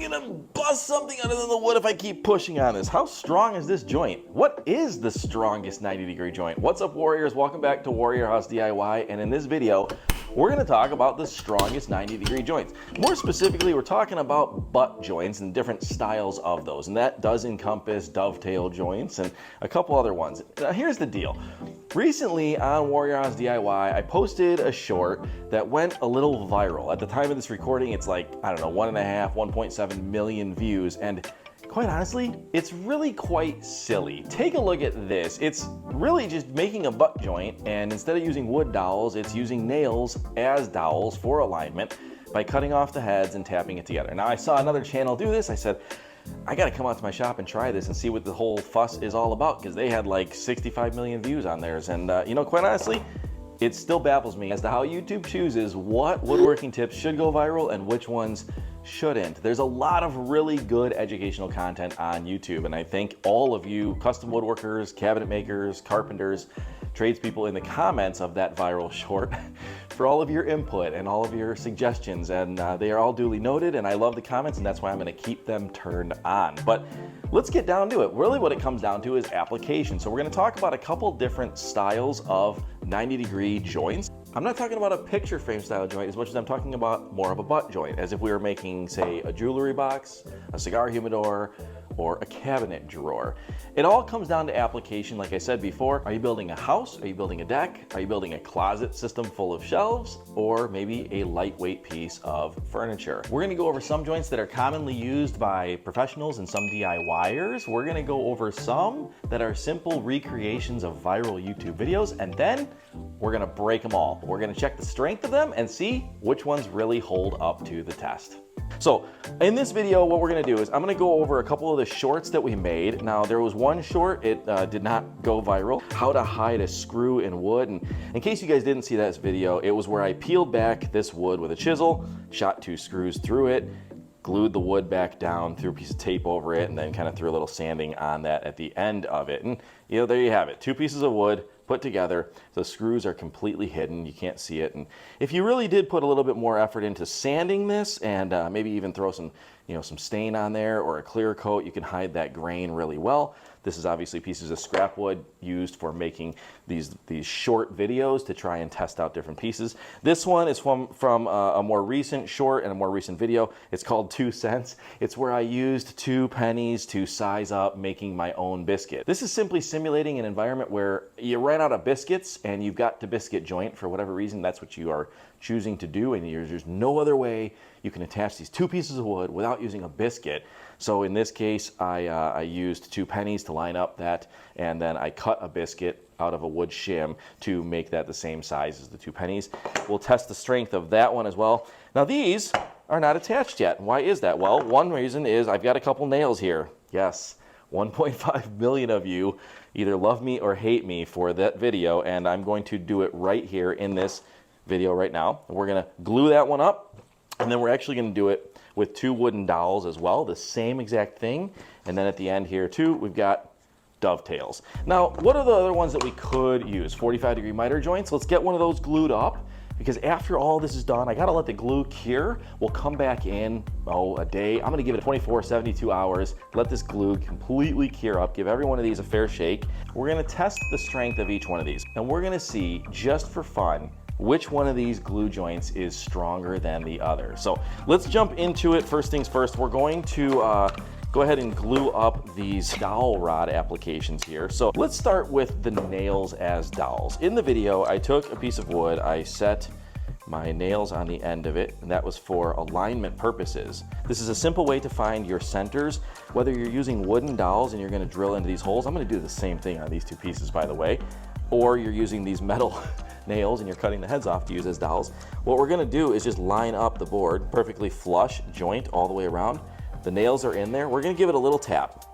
gonna bust something other than the wood if I keep pushing on this. How strong is this joint? What is the strongest 90-degree joint? What's up, Warriors? Welcome back to Warrior House DIY, and in this video, we're gonna talk about the strongest 90-degree joints. More specifically, we're talking about butt joints and different styles of those, and that does encompass dovetail joints and a couple other ones. Now, here's the deal. Recently on Warrior House DIY, I posted a short that went a little viral. At the time of this recording, it's like, I don't know, 1.7 million views, and quite honestly, it's really quite silly. Take a look at this. It's really just making a butt joint, and instead of using wood dowels, it's using nails as dowels for alignment by cutting off the heads and tapping it together. Now, I saw another channel do this. I said, I gotta come out to my shop and try this and see what the whole fuss is all about, because they had like 65 million views on theirs. And you know, quite honestly, it still baffles me as to how YouTube chooses what woodworking tips should go viral and which ones shouldn't. There's a lot of really good educational content on YouTube, and I thank all of you custom woodworkers, cabinet makers, carpenters, tradespeople in the comments of that viral short for all of your input and all of your suggestions, and they are all duly noted, and I love the comments, and that's why I'm going to keep them turned on. But let's get down to it. Really what it comes down to is application. So we're going to talk about a couple different styles of 90-degree joints. I'm not talking about a picture frame style joint as much as I'm talking about more of a butt joint, as if we were making, say, a jewelry box, a cigar humidor, or a cabinet drawer. It all comes down to application, like I said before. Are you building a house? Are you building a deck? Are you building a closet system full of shelves? Or maybe a lightweight piece of furniture? We're gonna go over some joints that are commonly used by professionals and some DIYers. We're gonna go over some that are simple recreations of viral YouTube videos, and then we're gonna break them all. We're gonna check the strength of them and see which ones really hold up to the test. So in this video, what we're gonna do is I'm gonna go over a couple of the shorts that we made. Now, there was one short, it did not go viral, how to hide a screw in wood. And in case you guys didn't see that video, it was where I peeled back this wood with a chisel, shot 2 screws through it, glued the wood back down, threw a piece of tape over it, and then kind of threw a little sanding on that at the end of it. And you know, there you have it, 2 pieces of wood put together. The screws are completely hidden, you can't see it. And if you really did put a little bit more effort into sanding this and maybe even throw some, some stain on there or a clear coat, you can hide that grain really well. This is obviously pieces of scrap wood used for making these short videos to try and test out different pieces. This one is from a more recent short and a more recent video. It's called 2 cents. It's where I used 2 pennies to size up making my own biscuit. This is simply simulating an environment where you ran out of biscuits and you've got to biscuit joint for whatever reason. That's what you are choosing to do, and there's no other way you can attach these 2 pieces of wood without using a biscuit. So in this case, I used 2 pennies to line up that, and then I cut a biscuit out of a wood shim to make that the same size as the 2 pennies. We'll test the strength of that one as well. Now, these are not attached yet. Why is that? Well, one reason is I've got a couple nails here. Yes, 1.5 million of you either love me or hate me for that video, and I'm going to do it right here in this video right now. We're gonna glue that one up, and then we're actually gonna do it with 2 wooden dowels as well, the same exact thing. And then at the end here too, we've got dovetails. Now, what are the other ones that we could use? 45-degree miter joints. Let's get one of those glued up, because after all this is done, I gotta let the glue cure. We'll come back in, a day. I'm gonna give it 24, 72 hours, let this glue completely cure up, give every one of these a fair shake. We're gonna test the strength of each one of these, and we're gonna see, just for fun, which one of these glue joints is stronger than the other. So let's jump into it. First things first, we're going to go ahead and glue up these dowel rod applications here. So let's start with the nails as dowels. In the video, I took a piece of wood, I set my nails on the end of it, and that was for alignment purposes. This is a simple way to find your centers. Whether you're using wooden dowels and you're gonna drill into these holes, I'm gonna do the same thing on these 2 pieces, by the way, or you're using these metal nails and you're cutting the heads off to use as dowels. What we're gonna do is just line up the board, perfectly flush joint all the way around. The nails are in there. We're gonna give it a little tap.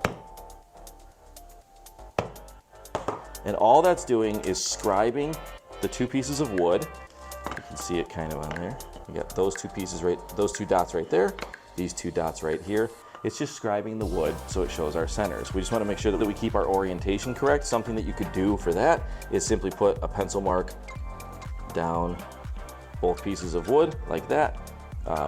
And all that's doing is scribing the 2 pieces of wood. You can see it kind of on there. We got those 2 pieces those 2 dots right there, these 2 dots right here. It's just scribing the wood so it shows our centers. We just want to make sure that we keep our orientation correct. Something that you could do for that is simply put a pencil mark down both pieces of wood like that,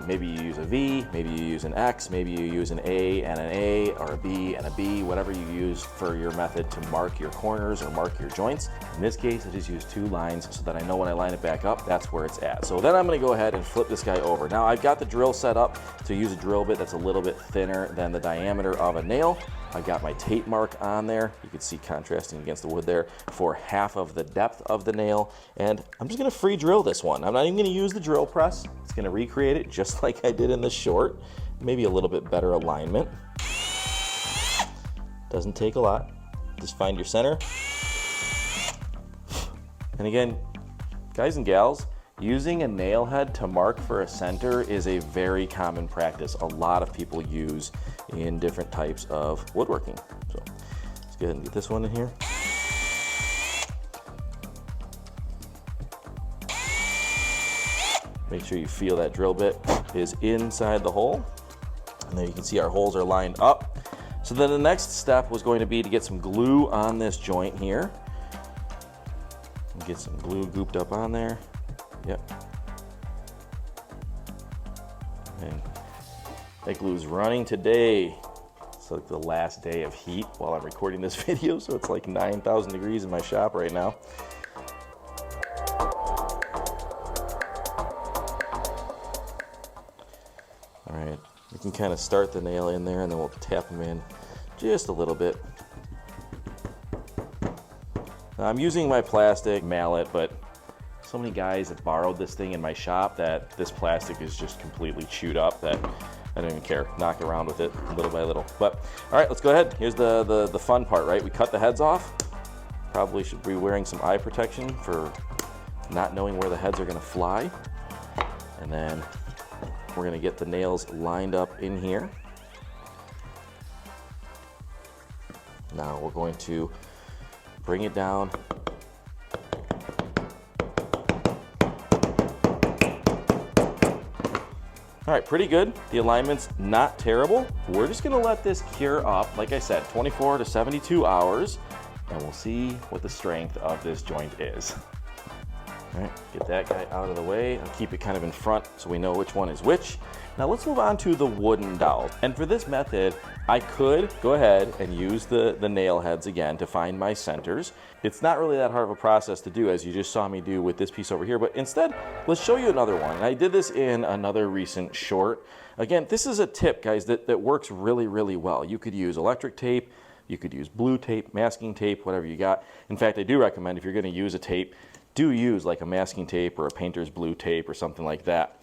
Maybe you use a V, maybe you use an X, maybe you use an A, or a B and a B, whatever you use for your method to mark your corners or mark your joints. In this case, I just use 2 lines so that I know when I line it back up, that's where it's at. So then I'm gonna go ahead and flip this guy over. Now I've got the drill set up to use a drill bit that's a little bit thinner than the diameter of a nail. I've got my tape mark on there. You can see contrasting against the wood there for half of the depth of the nail. And I'm just gonna free drill this one. I'm not even gonna use the drill press. It's gonna recreate it just like I did in the short. Maybe a little bit better alignment. Doesn't take a lot. Just find your center. And again, guys and gals, using a nail head to mark for a center is a very common practice. A lot of people use in different types of woodworking. So let's go ahead and get this one in here. Make sure you feel that drill bit is inside the hole. And there you can see our holes are lined up. So then the next step was going to be to get some glue on this joint here. Get some glue gooped up on there. Yep. And that glue's running today. It's like the last day of heat while I'm recording this video, so it's like 9,000 degrees in my shop right now. All right, we can kind of start the nail in there and then we'll tap them in just a little bit. Now, I'm using my plastic mallet, but so many guys have borrowed this thing in my shop that this plastic is just completely chewed up that I don't even care. Knock around with it little by little. But all right, let's go ahead. Here's the fun part, right? We cut the heads off. Probably should be wearing some eye protection for not knowing where the heads are gonna fly. And then we're gonna get the nails lined up in here. Now we're going to bring it down. All right, pretty good. The alignment's not terrible. We're just gonna let this cure up, like I said, 24 to 72 hours, and we'll see what the strength of this joint is. All right, get that guy out of the way. I'll keep it kind of in front so we know which one is which. Now let's move on to the wooden dowels. And for this method, I could go ahead and use the nail heads again to find my centers. It's not really that hard of a process to do, as you just saw me do with this piece over here, but instead, let's show you another one. And I did this in another recent short. Again, this is a tip, guys, that works really, really well. You could use electric tape, you could use blue tape, masking tape, whatever you got. In fact, I do recommend if you're gonna use a tape, do use like a masking tape or a painter's blue tape or something like that.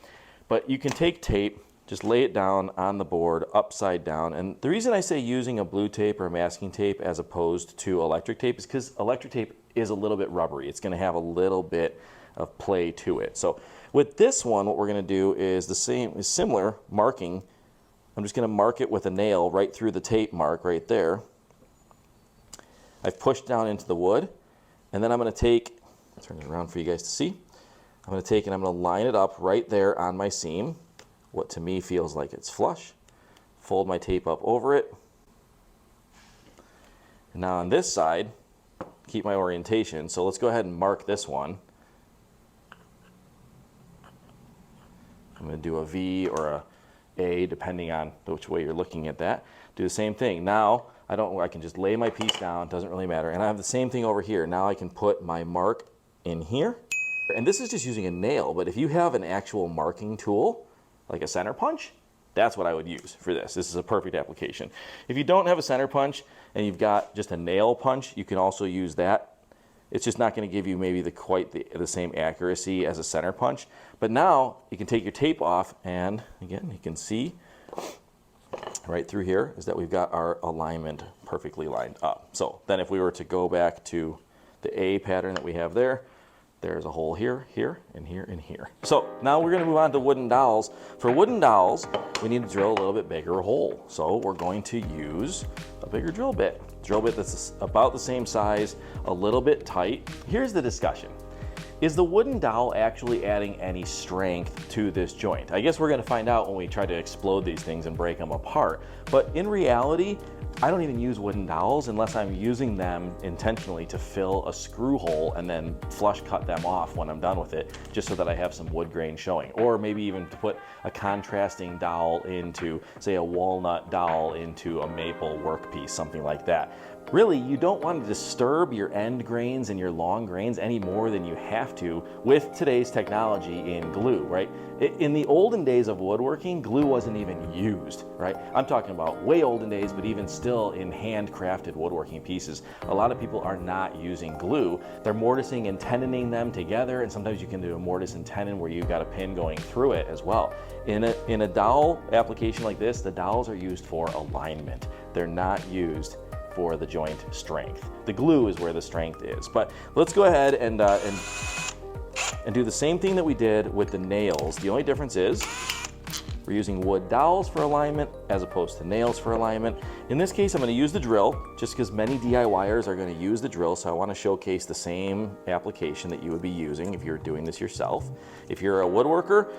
But you can take tape, just lay it down on the board upside down. And the reason I say using a blue tape or a masking tape as opposed to electric tape is because electric tape is a little bit rubbery. It's gonna have a little bit of play to it. So with this one, what we're gonna do is similar marking. I'm just gonna mark it with a nail right through the tape mark right there. I've pushed down into the wood, and then I'm gonna take, turn it around for you guys to see. I'm gonna take and I'm gonna line it up right there on my seam, what to me feels like it's flush. Fold my tape up over it. And now on this side, keep my orientation. So let's go ahead and mark this one. I'm gonna do a V or a depending on which way you're looking at that. Do the same thing. Now, I can just lay my piece down, doesn't really matter. And I have the same thing over here. Now I can put my mark in here. And this is just using a nail, but if you have an actual marking tool, like a center punch, that's what I would use for this. This is a perfect application. If you don't have a center punch and you've got just a nail punch, you can also use that. It's just not gonna give you maybe quite the same accuracy as a center punch. But now you can take your tape off, and again, you can see right through here is that we've got our alignment perfectly lined up. So then if we were to go back to the A pattern that we have there, there's a hole here, here, and here, and here. So now we're gonna move on to wooden dowels. For wooden dowels, we need to drill a little bit bigger hole. So we're going to use a bigger drill bit. Drill bit that's about the same size, a little bit tight. Here's the discussion. is the wooden dowel actually adding any strength to this joint? I guess we're gonna find out when we try to explode these things and break them apart. But in reality, I don't even use wooden dowels unless I'm using them intentionally to fill a screw hole and then flush cut them off when I'm done with it, just so that I have some wood grain showing. Or maybe even to put a contrasting dowel into, say, a walnut dowel into a maple workpiece, something like that. Really, you don't want to disturb your end grains and your long grains any more than you have to with today's technology in glue, right? In the olden days of woodworking, glue wasn't even used, right? I'm talking about way olden days, but even still in handcrafted woodworking pieces, a lot of people are not using glue. They're mortising and tenoning them together, and sometimes you can do a mortise and tenon where you've got a pin going through it as well. In a dowel application like this, the dowels are used for alignment. They're not used for the joint strength. The glue is where the strength is. But let's go ahead and do the same thing that we did with the nails. The only difference is we're using wood dowels for alignment as opposed to nails for alignment. In this case, I'm going to use the drill just because many DIYers are going to use the drill, so I want to showcase the same application that you would be using if you're doing this yourself. If you're a woodworker,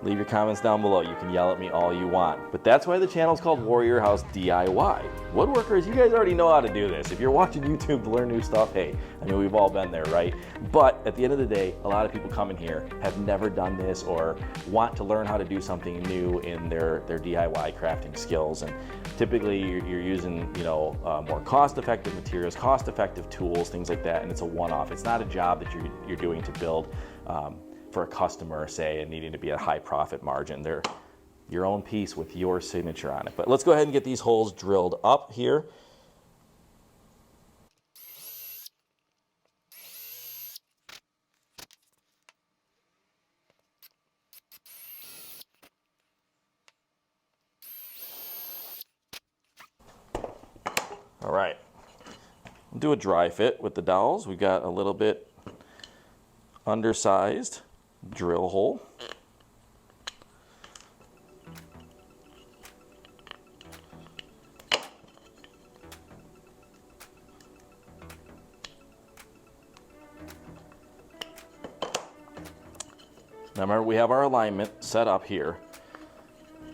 leave your comments down below. You can yell at me all you want. But that's why the channel is called Warrior House DIY. Woodworkers, you guys already know how to do this. If you're watching YouTube to learn new stuff, hey, I mean, we've all been there, right? But at the end of the day, a lot of people come in here, have never done this, or want to learn how to do something new in their DIY crafting skills. And typically you're using, more cost-effective materials, cost-effective tools, things like that, and it's a one-off. It's not a job that you're doing to build for a customer, say, and needing to be at a high profit margin. They're your own piece with your signature on it. But let's go ahead and get these holes drilled up here. All right, we'll do a dry fit with the dowels. We've got a little bit undersized drill hole. Now remember, we have our alignment set up here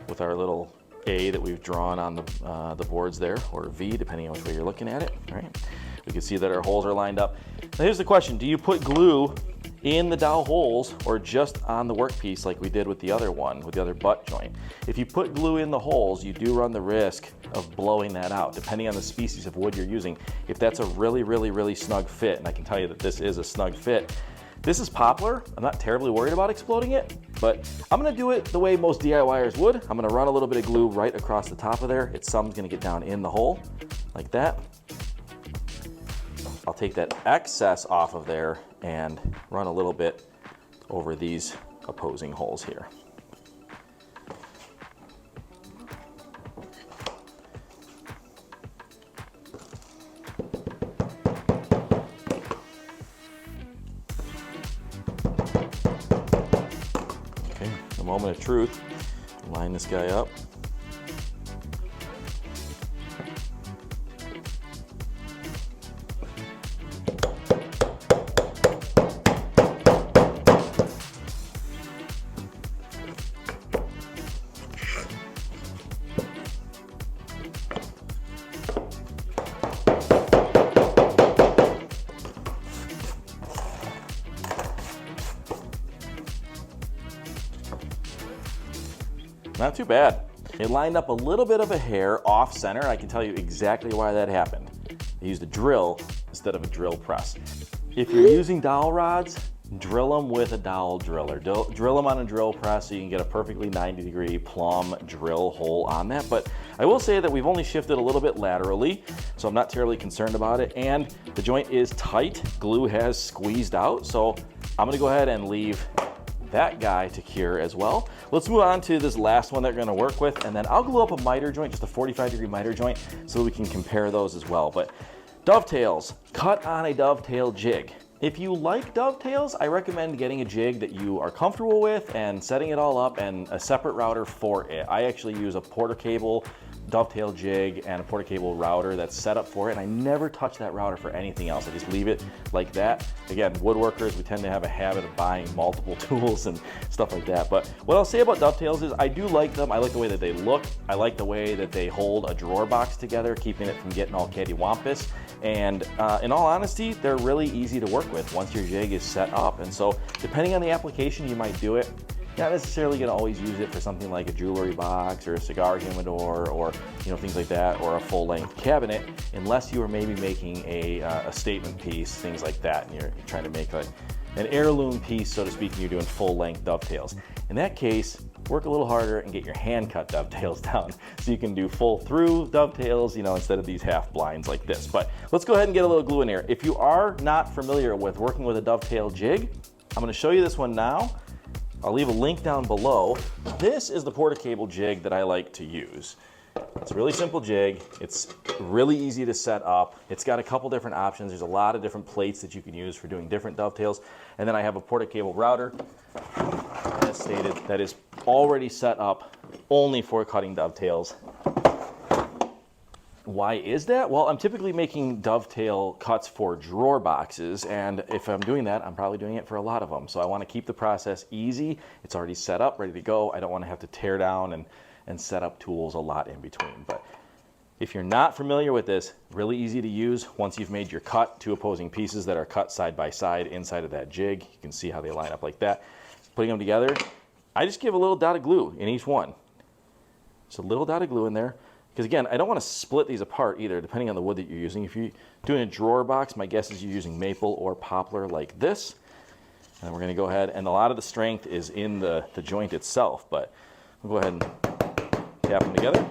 with our little A that we've drawn on the boards there, or V, depending on which way you're looking at it. All right, we can see that our holes are lined up. Now here's the question: do you put glue in the dowel holes or just on the workpiece like we did with the other one, with the other butt joint? If you put glue in the holes, you do run the risk of blowing that out, depending on the species of wood you're using. If that's a really, really, really snug fit, and I can tell you that this is a snug fit. This is poplar. I'm not terribly worried about exploding it, but I'm gonna do it the way most DIYers would. I'm gonna run a little bit of glue right across the top of there. Some's gonna get down in the hole, like that. I'll take that excess off of there and run a little bit over these opposing holes here. Okay, the moment of truth. Line this guy up. Not too bad. It lined up a little bit of a hair off center. I can tell you exactly why that happened. I used a drill instead of a drill press. If you're using dowel rods, drill them with a dowel driller. Drill them on a drill press so you can get a perfectly 90-degree plumb drill hole on that. But I will say that we've only shifted a little bit laterally, so I'm not terribly concerned about it. And the joint is tight. Glue has squeezed out, so I'm gonna go ahead and leave that guy to cure as well. Let's move on to this last one that we're gonna work with, and then I'll glue up a miter joint, just a 45-degree miter joint, so that we can compare those as well. But dovetails, cut on a dovetail jig. If you like dovetails, I recommend getting a jig that you are comfortable with and setting it all up and a separate router for it. I actually use a Porter cable dovetail jig and a porta-cable router that's set up for it, and I never touch that router for anything else. I just leave it like that. Again, woodworkers, we tend to have a habit of buying multiple tools and stuff like that. But what I'll say about dovetails is I do like them. I like the way that they look. I like the way that they hold a drawer box together, keeping it from getting all cattywampus. And in all honesty, they're really easy to work with once your jig is set up. And so depending on the application, you might do it. Not necessarily going to always use it for something like a jewelry box or a cigar humidor or things like that, or a full-length cabinet, unless you are maybe making a statement piece, things like that, and you're trying to make like an heirloom piece, so to speak, and you're doing full-length dovetails. In that case, work a little harder and get your hand-cut dovetails down so you can do full-through dovetails, instead of these half blinds like this. But let's go ahead and get a little glue in here. If you are not familiar with working with a dovetail jig, I'm going to show you this one now. I'll leave a link down below. This is the porta-cable jig that I like to use. It's a really simple jig. It's really easy to set up. It's got a couple different options. There's a lot of different plates that you can use for doing different dovetails. And then I have a porta-cable router, as stated, that is already set up only for cutting dovetails. Why is that? Well, I'm typically making dovetail cuts for drawer boxes, and if I'm doing that, I'm probably doing it for a lot of them. So I want to keep the process easy. It's already set up, ready to go. I don't want to have to tear down and set up tools a lot in between. But if you're not familiar with this, really easy to use. Once you've made your cut, two opposing pieces that are cut side by side inside of that jig, you can see how they line up like that. Putting them together, I just give a little dot of glue in each one. Just a little dot of glue in there. Because again, I don't want to split these apart either, depending on the wood that you're using. If you're doing a drawer box, my guess is you're using maple or poplar like this. And we're going to go ahead, and a lot of the strength is in the joint itself, but we'll go ahead and tap them together.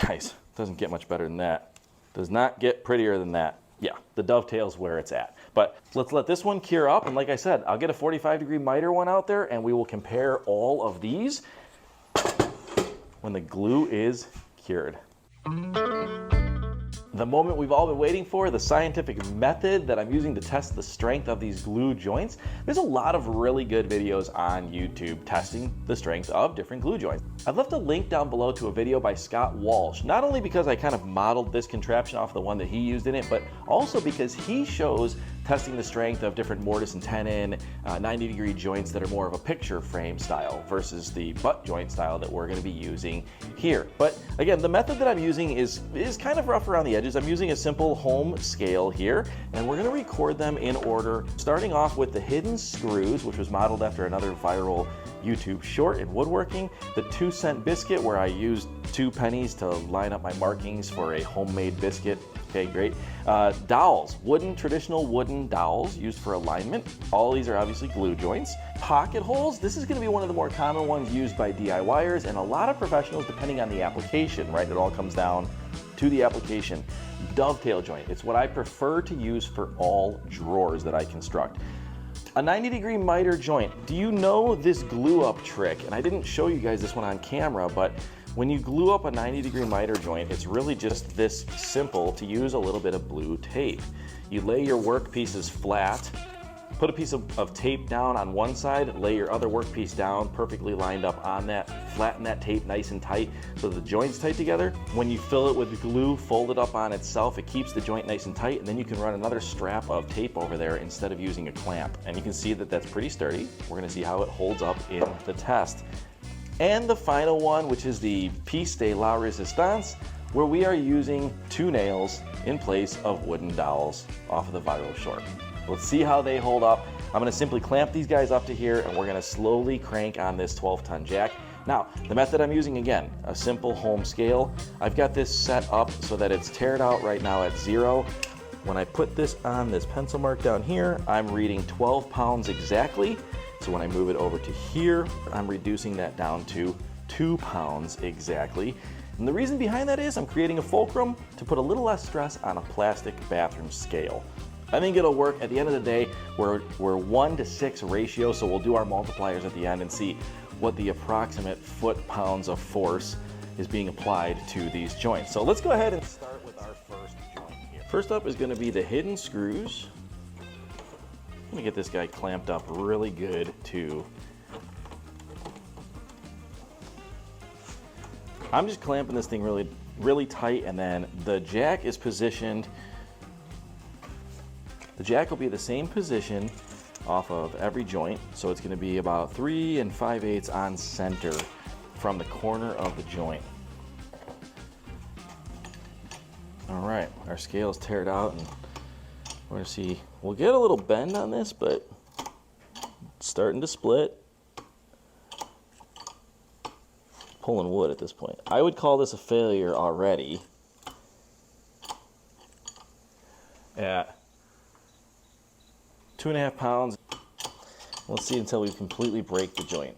Guys, doesn't get much better than that. Does not get prettier than that. Yeah, the dovetail's where it's at. But let's let this one cure up, and like I said, I'll get a 45-degree miter one out there, and we will compare all of these when the glue is cured. The moment we've all been waiting for, the scientific method that I'm using to test the strength of these glue joints. There's a lot of really good videos on YouTube testing the strength of different glue joints. I've left a link down below to a video by Scott Walsh, not only because I kind of modeled this contraption off the one that he used in it, but also because he shows testing the strength of different mortise and tenon, 90-degree joints that are more of a picture frame style versus the butt joint style that we're going to be using here. But again, the method that I'm using is kind of rough around the edges. I'm using a simple home scale here, and we're going to record them in order, starting off with the hidden screws, which was modeled after another viral YouTube short in woodworking, the 2-cent biscuit where I used 2 pennies to line up my markings for a homemade biscuit. Okay, great. Dowels, traditional wooden dowels used for alignment. All these are obviously glue joints. Pocket holes, this is going to be one of the more common ones used by DIYers and a lot of professionals depending on the application, right? It all comes down to the application. Dovetail joint, it's what I prefer to use for all drawers that I construct. A 90-degree miter joint. Do you know this glue up trick? And I didn't show you guys this one on camera, but when you glue up a 90-degree miter joint, it's really just this simple to use a little bit of blue tape. You lay your work pieces flat, put a piece of tape down on one side, lay your other work piece down, perfectly lined up on that, flatten that tape nice and tight so the joint's tight together. When you fill it with glue, fold it up on itself, it keeps the joint nice and tight, and then you can run another strap of tape over there instead of using a clamp. And you can see that that's pretty sturdy. We're gonna see how it holds up in the test. And the final one, which is the pièce de la résistance, where we are using 2 nails in place of wooden dowels off of the viral short. Let's see how they hold up. I'm gonna simply clamp these guys up to here, and we're gonna slowly crank on this 12-ton jack. Now, the method I'm using, again, a simple home scale. I've got this set up so that it's tared out right now at 0. When I put this on this pencil mark down here, I'm reading 12 pounds exactly. So when I move it over to here, I'm reducing that down to 2 pounds exactly. And the reason behind that is I'm creating a fulcrum to put a little less stress on a plastic bathroom scale. I think it'll work. At the end of the day, we're 1-to-6 ratio, so we'll do our multipliers at the end and see what the approximate foot-pounds of force is being applied to these joints. So let's go ahead and start with our first joint here. First up is going to be the hidden screws. Let me get this guy clamped up really good to I'm just clamping this thing really tight, and then the jack is positioned. The jack will be the same position off of every joint, so it's going to be about 3 5/8 on center from the corner of the joint. All right, our scale is tared out, and we're going to see, we'll get a little bend on this, but it's starting to split. Pulling wood at this point. I would call this a failure already at 2.5 pounds. Let's see until we completely break the joint.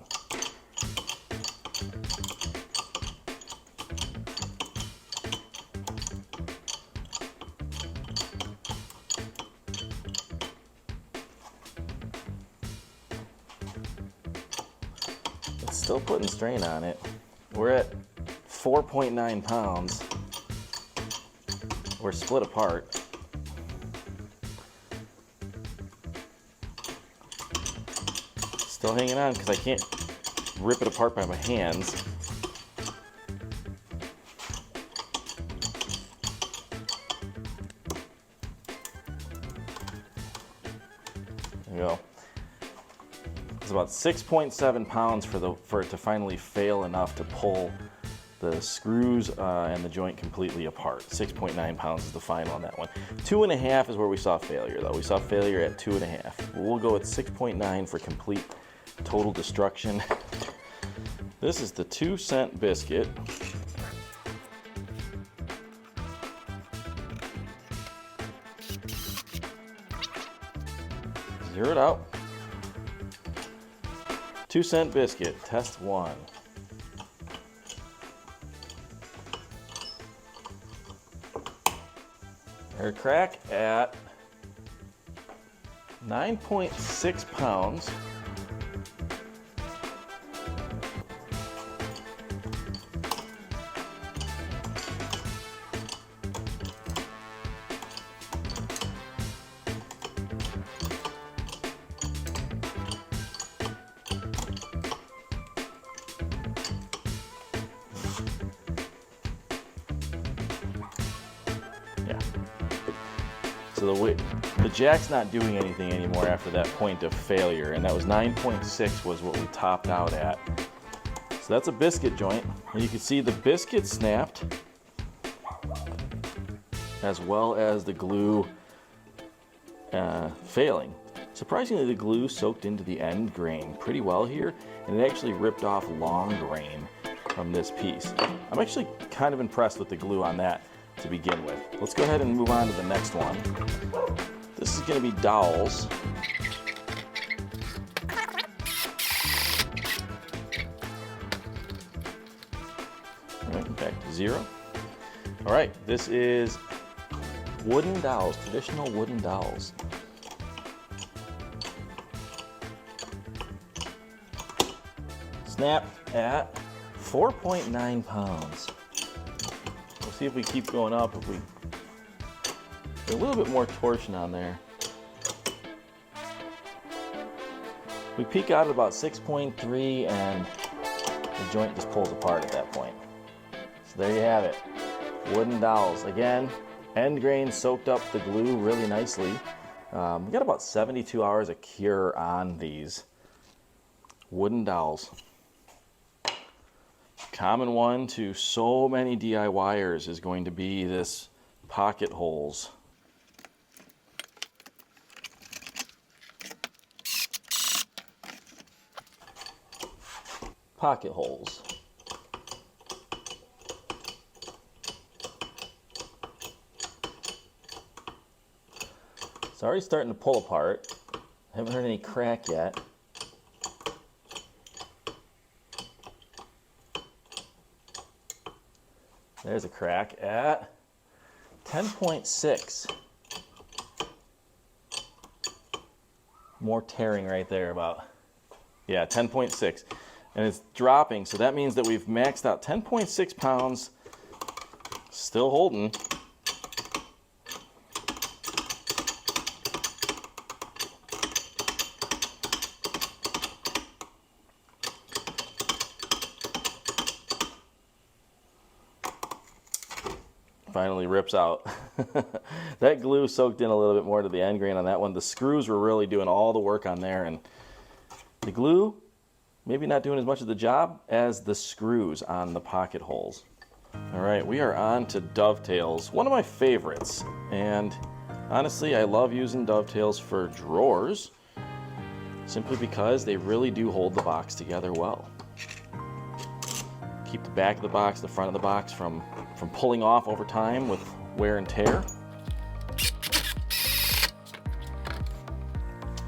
It's still putting strain on it. We're at 4.9 pounds. We're split apart. Still hanging on because I can't rip it apart by my hands. There you go. It's about 6.7 pounds for it to finally fail enough to pull the screws and the joint completely apart. 6.9 pounds is the final on that one. 2.5 is where we saw failure though. We saw failure at 2.5. We'll go with 6.9 for complete total destruction. This is the 2-cent biscuit. Zero it out. 2-cent biscuit, test 1. Air crack at 9.6 pounds. So the jack's not doing anything anymore after that point of failure, and that was 9.6 was what we topped out at. So that's a biscuit joint, and you can see the biscuit snapped, as well as the glue failing. Surprisingly, the glue soaked into the end grain pretty well here, and it actually ripped off long grain from this piece. I'm actually kind of impressed with the glue on that to begin with. Let's go ahead and move on to the next one. This is going to be dowels. All right, back to 0. All right, this is wooden dowels, traditional wooden dowels. Snap at 4.9 pounds. We'll see if we keep going up, if we get a little bit more torsion on there. We peak out at about 6.3 and the joint just pulls apart at that point. So there you have it. Wooden dowels. Again, end grain soaked up the glue really nicely. We got about 72 hours of cure on these wooden dowels. Common one to so many DIYers is going to be this pocket holes. Pocket holes. It's already starting to pull apart. Haven't heard any crack yet. There's a crack at 10.6. More tearing right there about, yeah, 10.6. And it's dropping, so that means that we've maxed out 10.6 pounds, still holding. Finally rips out. That glue soaked in a little bit more to the end grain on that one. The screws were really doing all the work on there, and the glue maybe not doing as much of the job as the screws on the pocket holes. All right, we are on to dovetails, one of my favorites. And honestly, I love using dovetails for drawers simply because they really do hold the box together well. Keep the back of the box, the front of the box from pulling off over time with wear and tear.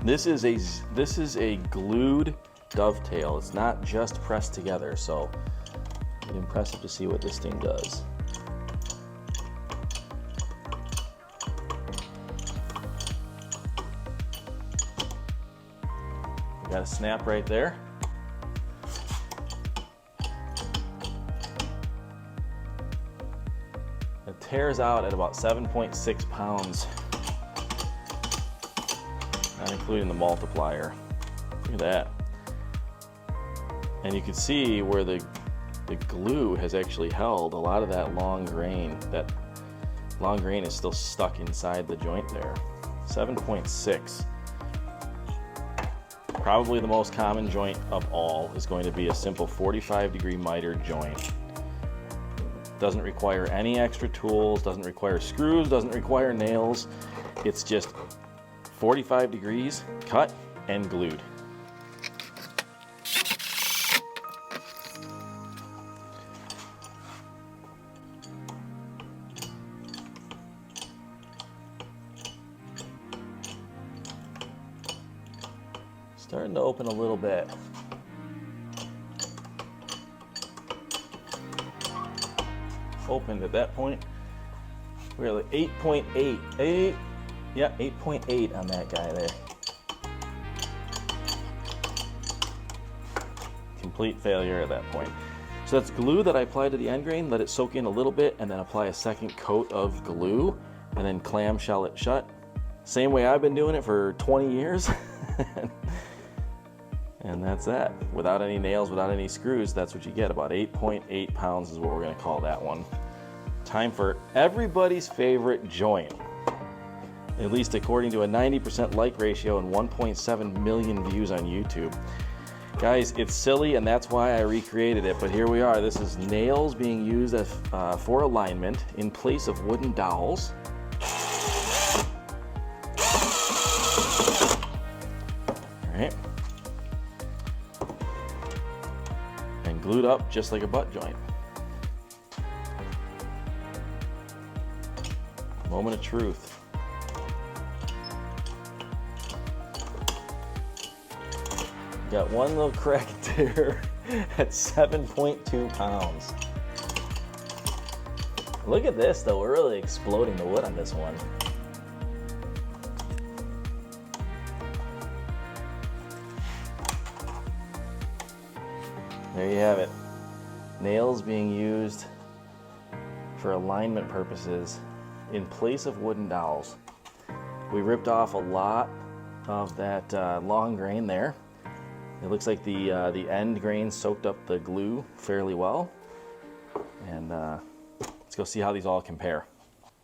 This is a glued dovetail. It's not just pressed together, so it's impressive to see what this thing does. We got a snap right there. It tears out at about 7.6 pounds, not including the multiplier. Look at that. And you can see where the glue has actually held a lot of that long grain. That long grain is still stuck inside the joint there. 7.6. Probably the most common joint of all is going to be a simple 45-degree miter joint. Doesn't require any extra tools, doesn't require screws, doesn't require nails. It's just 45 degrees, cut and glued. Starting to open a little bit. Opened at that point. We're like 8.8. Yeah, 8.8 on that guy there. Complete failure at that point. So that's glue that I applied to the end grain, let it soak in a little bit, and then apply a second coat of glue, and then clamshell it shut. Same way I've been doing it for 20 years. And that's that. Without any nails, without any screws, that's what you get. About 8.8 pounds is what we're gonna call that one. Time for everybody's favorite joint. At least according to a 90% like ratio and 1.7 million views on YouTube. Guys, it's silly and that's why I recreated it, but here we are. This is nails being used as, for alignment in place of wooden dowels. All right. And glued up just like a butt joint. Moment of truth. Got one little crack there at 7.2 pounds. Look at this though, we're really exploding the wood on this one. There you have it. Nails being used for alignment purposes in place of wooden dowels. We ripped off a lot of that long grain there. It looks like the end grain soaked up the glue fairly well. And let's go see how these all compare.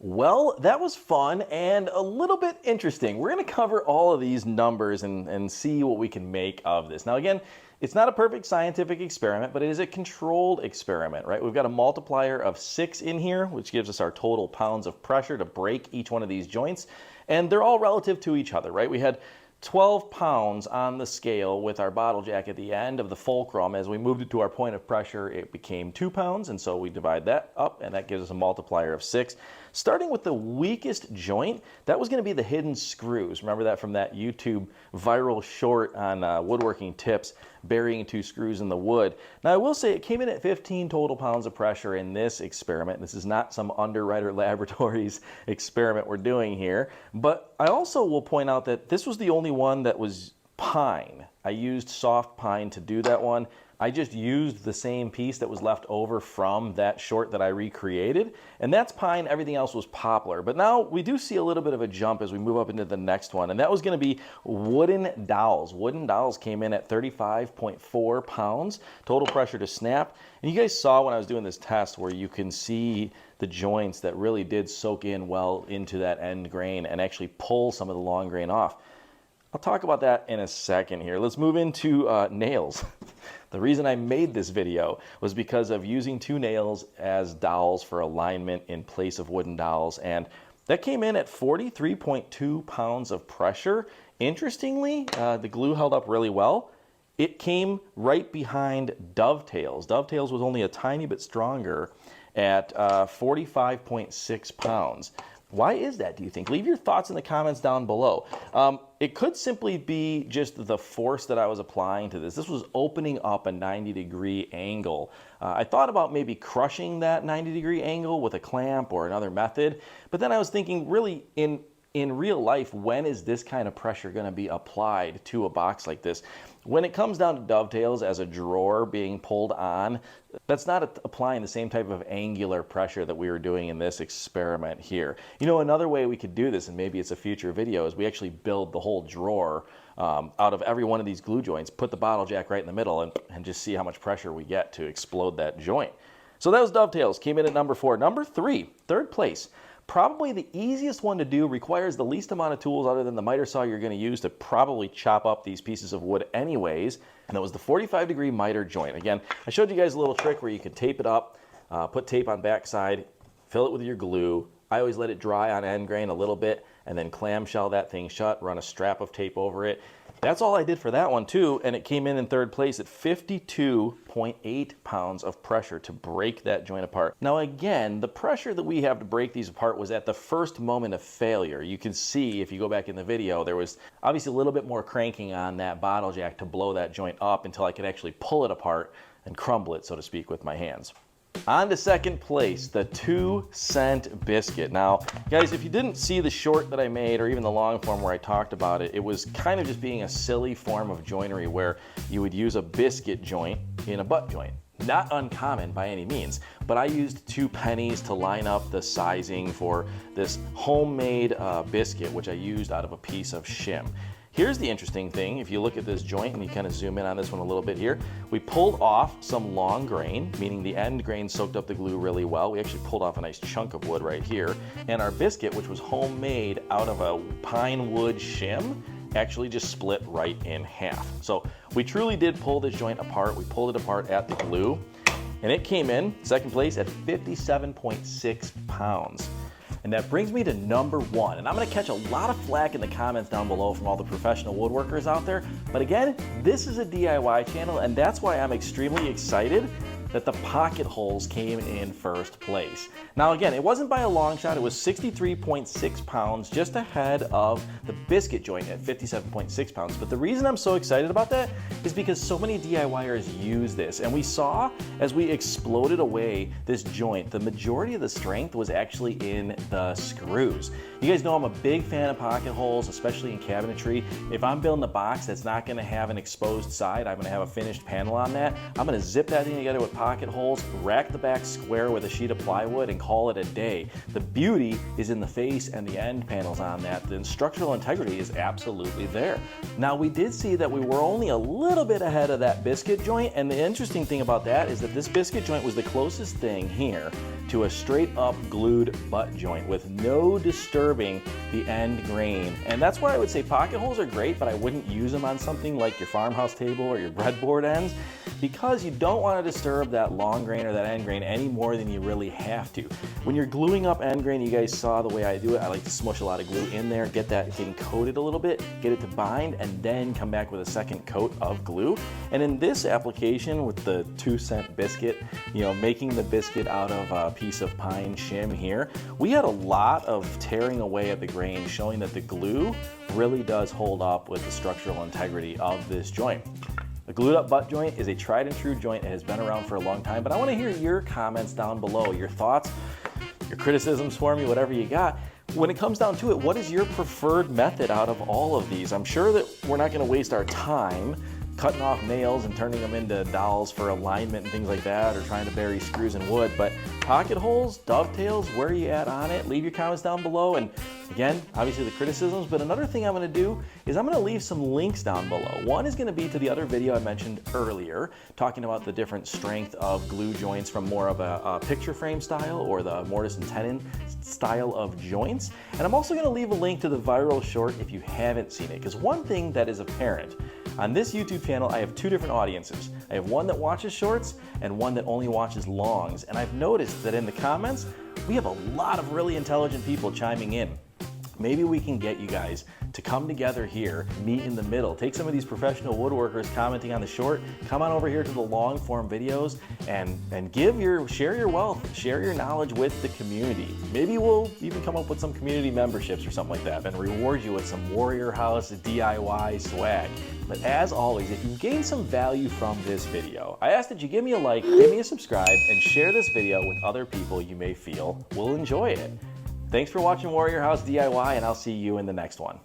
Well, that was fun and a little bit interesting. We're gonna cover all of these numbers and see what we can make of this. Now again, it's not a perfect scientific experiment, but it is a controlled experiment, right? We've got a multiplier of 6 in here, which gives us our total pounds of pressure to break each one of these joints. And they're all relative to each other, right? We had 12 pounds on the scale with our bottle jack at the end of the fulcrum. As we moved it to our point of pressure, it became 2 pounds, and so we divide that up, and that gives us a multiplier of 6. Starting with the weakest joint, that was going to be the hidden screws. Remember that from that YouTube viral short on woodworking tips, burying 2 screws in the wood. Now I will say it came in at 15 total pounds of pressure in this experiment. This is not some Underwriter Laboratories experiment we're doing here, but I also will point out that this was the only one that was pine. I used soft pine to do that one. I just used the same piece that was left over from that short that I recreated, and that's pine, everything else was poplar. But now we do see a little bit of a jump as we move up into the next one, and that was gonna be wooden dowels. Wooden dowels came in at 35.4 pounds, total pressure to snap. And you guys saw when I was doing this test where you can see the joints that really did soak in well into that end grain and actually pull some of the long grain off. I'll talk about that in a second here. Let's move into nails. The reason I made this video was because of using 2 nails as dowels for alignment in place of wooden dowels, and that came in at 43.2 pounds of pressure. Interestingly, the glue held up really well. It came right behind Dovetails. Dovetails was only a tiny bit stronger at 45.6 pounds. Why is that, do you think? Leave your thoughts in the comments down below. It could simply be just the force that I was applying to this. This was opening up a 90-degree angle. I thought about maybe crushing that 90-degree angle with a clamp or another method, but then I was thinking, really, in real life, when is this kind of pressure going to be applied to a box like this? When it comes down to dovetails as a drawer being pulled on, that's not applying the same type of angular pressure that we were doing in this experiment here. You know, another way we could do this, and maybe it's a future video, is we actually build the whole drawer out of every one of these glue joints, put the bottle jack right in the middle, and just see how much pressure we get to explode that joint. So that was dovetails, came in at number 4. Number 3, third place. Probably the easiest one to do, requires the least amount of tools other than the miter saw you're going to use to probably chop up these pieces of wood anyways, and that was the 45-degree miter joint. Again, I showed you guys a little trick where you can tape it up, put tape on backside, fill it with your glue. I always let it dry on end grain a little bit, and then clamshell that thing shut, run a strap of tape over it. That's all I did for that one too, and it came in third place at 52.8 pounds of pressure to break that joint apart. Now again, the pressure that we have to break these apart was at the first moment of failure. You can see, if you go back in the video, there was obviously a little bit more cranking on that bottle jack to blow that joint up until I could actually pull it apart and crumble it, so to speak, with my hands. On to second place, the 2-cent biscuit. Now, guys, if you didn't see the short that I made or even the long form where I talked about it, it was kind of just being a silly form of joinery where you would use a biscuit joint in a butt joint. Not uncommon by any means, but I used 2 pennies to line up the sizing for this homemade biscuit, which I used out of a piece of shim. Here's the interesting thing. If you look at this joint and you kind of zoom in on this one a little bit here, we pulled off some long grain, meaning the end grain soaked up the glue really well. We actually pulled off a nice chunk of wood right here. And our biscuit, which was homemade out of a pine wood shim, actually just split right in half. So we truly did pull this joint apart. We pulled it apart at the glue, and it came in second place at 57.6 pounds. And that brings me to number 1. And I'm going to catch a lot of flack in the comments down below from all the professional woodworkers out there. But again, this is a DIY channel, and that's why I'm extremely excited that the pocket holes came in first place. Now again, it wasn't by a long shot. It was 63.6 pounds, just ahead of the biscuit joint at 57.6 pounds. But the reason I'm so excited about that is because so many DIYers use this. And we saw as we exploded away this joint, the majority of the strength was actually in the screws. You guys know I'm a big fan of pocket holes, especially in cabinetry. If I'm building a box that's not gonna have an exposed side, I'm gonna have a finished panel on that, I'm gonna zip that thing together with pocket holes, rack the back square with a sheet of plywood, and call it a day. The beauty is in the face and the end panels on that. The structural integrity is absolutely there. Now we did see that we were only a little bit ahead of that biscuit joint, and the interesting thing about that is that this biscuit joint was the closest thing here to a straight up glued butt joint with no disturbing the end grain. And that's why I would say pocket holes are great, but I wouldn't use them on something like your farmhouse table or your breadboard ends, because you don't want to disturb that long grain or that end grain any more than you really have to. When you're gluing up end grain, you guys saw the way I do it. I like to smush a lot of glue in there, get that thing coated a little bit, get it to bind, and then come back with a second coat of glue. And in this application with the 2-cent biscuit, you know, making the biscuit out of a piece of pine shim here, we had a lot of tearing away at the grain, showing that the glue really does hold up with the structural integrity of this joint. The glued up butt joint is a tried and true joint. It has been around for a long time, but I want to hear your comments down below, your thoughts, your criticisms for me, whatever you got. When it comes down to it, what is your preferred method out of all of these? I'm sure that we're not going to waste our time cutting off nails and turning them into dowels for alignment and things like that, or trying to bury screws in wood. But pocket holes, dovetails, where are you at on it? Leave your comments down below. And again, obviously the criticisms, but another thing I'm gonna do is I'm gonna leave some links down below. One is gonna be to the other video I mentioned earlier, talking about the different strength of glue joints from more of a picture frame style or the mortise and tenon style of joints. And I'm also gonna leave a link to the viral short if you haven't seen it, because one thing that is apparent on this YouTube channel, I have two different audiences. I have one that watches shorts and one that only watches longs. And I've noticed that in the comments, we have a lot of really intelligent people chiming in. Maybe we can get you guys to come together here, meet in the middle, take some of these professional woodworkers commenting on the short, come on over here to the long form videos and share your wealth, share your knowledge with the community. Maybe we'll even come up with some community memberships or something like that and reward you with some Warrior House DIY swag. But as always, if you gain some value from this video, I ask that you give me a like, give me a subscribe, and share this video with other people you may feel will enjoy it. Thanks for watching Warrior House DIY, and I'll see you in the next one.